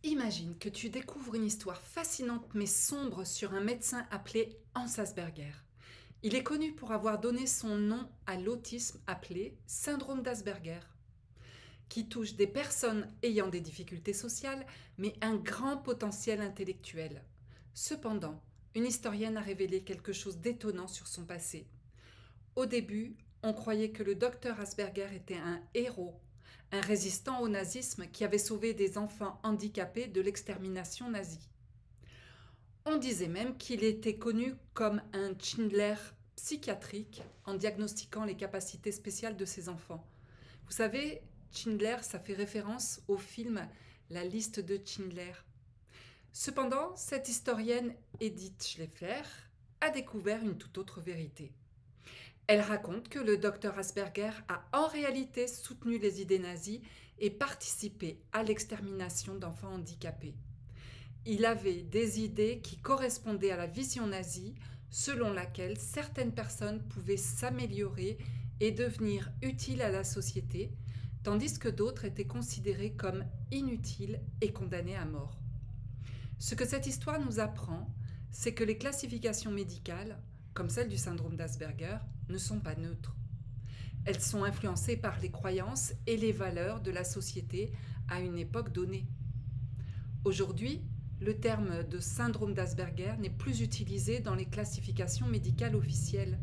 Imagine que tu découvres une histoire fascinante mais sombre sur un médecin appelé Hans Asperger. Il est connu pour avoir donné son nom à l'autisme appelé syndrome d'Asperger, qui touche des personnes ayant des difficultés sociales mais un grand potentiel intellectuel. Cependant, une historienne a révélé quelque chose d'étonnant sur son passé. Au début, on croyait que le docteur Asperger était un héros, un résistant au nazisme qui avait sauvé des enfants handicapés de l'extermination nazie. On disait même qu'il était connu comme un Schindler psychiatrique en diagnostiquant les capacités spéciales de ses enfants. Vous savez, Schindler, ça fait référence au film La liste de Schindler. Cependant, cette historienne Edith Schleffler a découvert une toute autre vérité. Elle raconte que le docteur Asperger a en réalité soutenu les idées nazies et participé à l'extermination d'enfants handicapés. Il avait des idées qui correspondaient à la vision nazie, selon laquelle certaines personnes pouvaient s'améliorer et devenir utiles à la société, tandis que d'autres étaient considérées comme inutiles et condamnées à mort. Ce que cette histoire nous apprend, c'est que les classifications médicales, comme celle du syndrome d'Asperger, ne sont pas neutres. Elles sont influencées par les croyances et les valeurs de la société à une époque donnée. Aujourd'hui, le terme de syndrome d'Asperger n'est plus utilisé dans les classifications médicales officielles.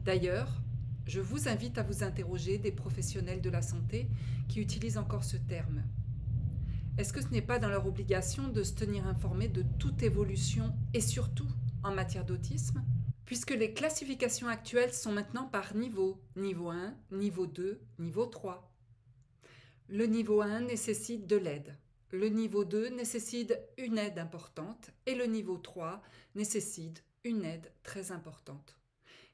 D'ailleurs, je vous invite à vous interroger des professionnels de la santé qui utilisent encore ce terme. Est-ce que ce n'est pas dans leur obligation de se tenir informés de toute évolution et surtout en matière d'autisme, puisque les classifications actuelles sont maintenant par niveau 1, niveau 2, niveau 3. Le niveau 1 nécessite de l'aide, le niveau 2 nécessite une aide importante et le niveau 3 nécessite une aide très importante.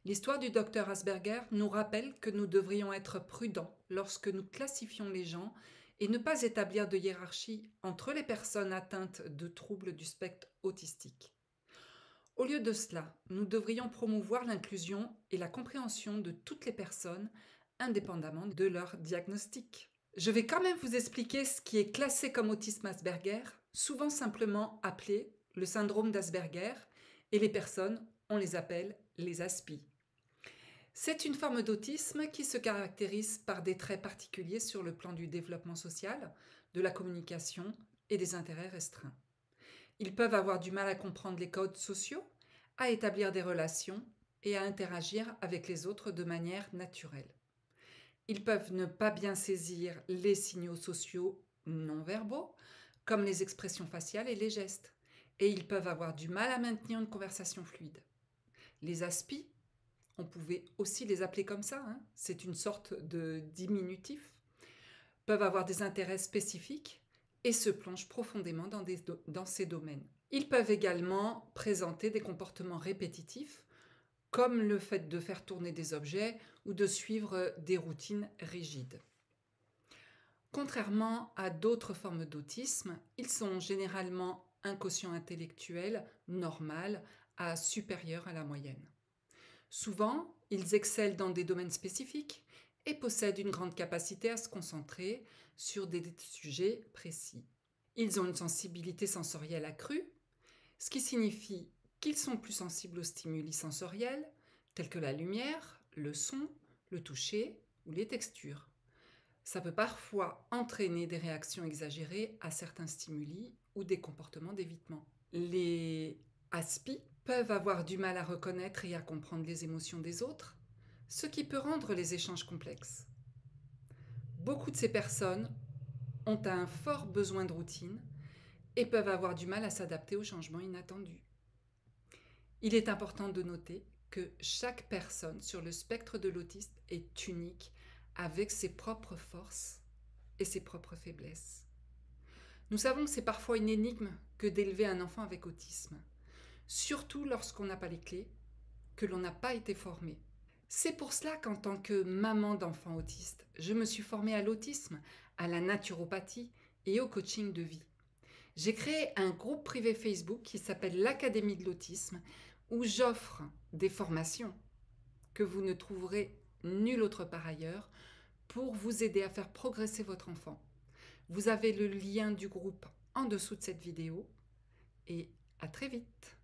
L'histoire du docteur Asperger nous rappelle que nous devrions être prudents lorsque nous classifions les gens et ne pas établir de hiérarchie entre les personnes atteintes de troubles du spectre autistique. Au lieu de cela, nous devrions promouvoir l'inclusion et la compréhension de toutes les personnes, indépendamment de leur diagnostic. Je vais quand même vous expliquer ce qui est classé comme autisme Asperger, souvent simplement appelé le syndrome d'Asperger, et les personnes, on les appelle les ASPI. C'est une forme d'autisme qui se caractérise par des traits particuliers sur le plan du développement social, de la communication et des intérêts restreints. Ils peuvent avoir du mal à comprendre les codes sociaux, à établir des relations et à interagir avec les autres de manière naturelle. Ils peuvent ne pas bien saisir les signaux sociaux non verbaux, comme les expressions faciales et les gestes, et ils peuvent avoir du mal à maintenir une conversation fluide. Les ASPI, on pouvait aussi les appeler comme ça, c'est une sorte de diminutif, peuvent avoir des intérêts spécifiques et se plongent profondément dans ces domaines. Ils peuvent également présenter des comportements répétitifs, comme le fait de faire tourner des objets ou de suivre des routines rigides. Contrairement à d'autres formes d'autisme, ils sont généralement un quotient intellectuel normal à supérieur à la moyenne. Souvent, ils excellent dans des domaines spécifiques et possèdent une grande capacité à se concentrer sur des sujets précis. Ils ont une sensibilité sensorielle accrue, ce qui signifie qu'ils sont plus sensibles aux stimuli sensoriels, tels que la lumière, le son, le toucher ou les textures. Ça peut parfois entraîner des réactions exagérées à certains stimuli ou des comportements d'évitement. Les ASPI peuvent avoir du mal à reconnaître et à comprendre les émotions des autres, ce qui peut rendre les échanges complexes. Beaucoup de ces personnes ont un fort besoin de routine et peuvent avoir du mal à s'adapter aux changements inattendus. Il est important de noter que chaque personne sur le spectre de l'autisme est unique avec ses propres forces et ses propres faiblesses. Nous savons que c'est parfois une énigme que d'élever un enfant avec autisme, surtout lorsqu'on n'a pas les clés, que l'on n'a pas été formé. C'est pour cela qu'en tant que maman d'enfants autistes, je me suis formée à l'autisme, à la naturopathie et au coaching de vie. J'ai créé un groupe privé Facebook qui s'appelle l'Académie de l'autisme, où j'offre des formations que vous ne trouverez nulle autre part ailleurs pour vous aider à faire progresser votre enfant. Vous avez le lien du groupe en dessous de cette vidéo et à très vite.